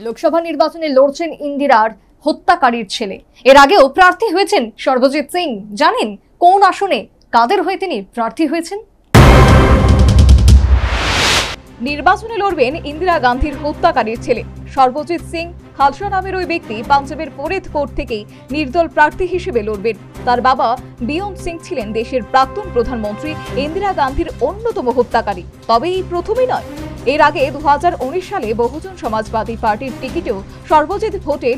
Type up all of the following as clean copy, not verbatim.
লোকসভা নির্বাচনে লড়ছেন ইন্দিরার হত্যাকারীর ছেলে। এর আগেও প্রার্থী হয়েছেন সর্বজিৎ সিং। জানেন কোন আসনে কাদের হয়ে তিনি প্রার্থী হয়েছেন? নির্বাচনে লড়বেন ইন্দিরা গান্ধীর হত্যাকারীর ছেলে সর্বজিৎ সিং খালসা নামের ওই ব্যক্তি পাঞ্জাবের ফরিদকোট থেকেই নির্দল প্রার্থী হিসেবে লড়বেন। তার বাবা বিয়ন্ত সিং ছিলেন দেশের প্রাক্তন প্রধানমন্ত্রী ইন্দিরা গান্ধীর অন্যতম হত্যাকারী। তবে এই প্রথমই নয়, এর আগে 2019 সালে বহুজন সমাজবাদী পার্টির টিকিটেও সর্বজিৎ ভোটে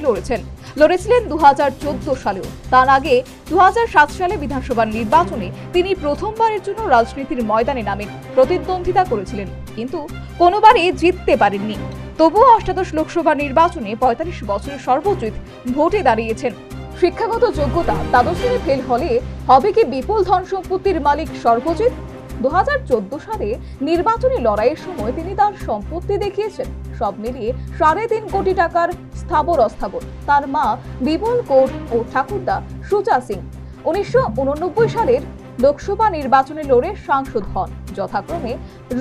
লড়েছিলেন 2014 সালেও। তার আগে 2007 সালে বিধানসভা নির্বাচনে তিনি প্রথমবারের জন্য রাজনীতির ময়দানে নামেন, প্রতিদ্বন্দ্বিতা করেছিলেন, কিন্তু কোনোবারই জিততে পারেননি। তবুও অষ্টাদশ লোকসভা নির্বাচনে 45 বছরের সর্বজিৎ ভোটে দাঁড়িয়েছেন। শিক্ষাগত যোগ্যতা দ্বাদশ শ্রেণী ফেল হলে হবে কি বিপুল ধন সম্পত্তির মালিক সর্বজিৎ? 2014 সালে নির্বাচনী লড়াইয়ের সময় তিনি তার সম্পত্তি দেখিয়েছেন, সব মিলিয়ে 3.5 কোটি টাকার স্থাবর অস্থাবর। তার মা বিপুল কৌর ও ঠাকুরদা সুচা সিং 1989 সালের লোকসভা নির্বাচনে লড়ে সাংসদ হন, যথাক্রমে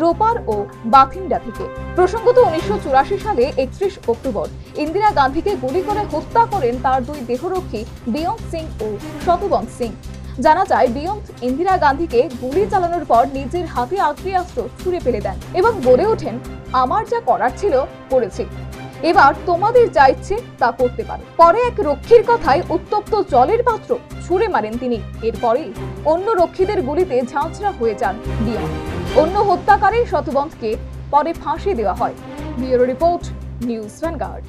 রোপার ও বাথিন্ডা থেকে। প্রসঙ্গত 1984 সালে 31 অক্টোবর ইন্দিরা গান্ধীকে গুলি করে হত্যা করেন তার দুই দেহরক্ষী বিয়ন্ত সিং ও শতবন্ত সিং। জানা যায়, বিয়ন্ত ইন্দিরা গান্ধীকে গুলি চালানোর পর নিজের হাতে আগ্নেয়াস্ত্র ছুঁড়ে ফেলে দেন এবং বলে ওঠেন, আমার যা করার ছিল করেছি, এবার তোমাদের যা ইচ্ছে তা করতে পারো। পরে এক রক্ষীর কথায় উত্তপ্ত জলের পাত্র ছুঁড়ে মারেন তিনি। এরপরেই অন্য রক্ষীদের গুলিতে ঝাঁঝরা হয়ে যান বিয়ন্ত। অন্য হত্যাকারী শতবন্তকে পরে ফাঁসি দেওয়া হয়। Bureau report, news vanguard.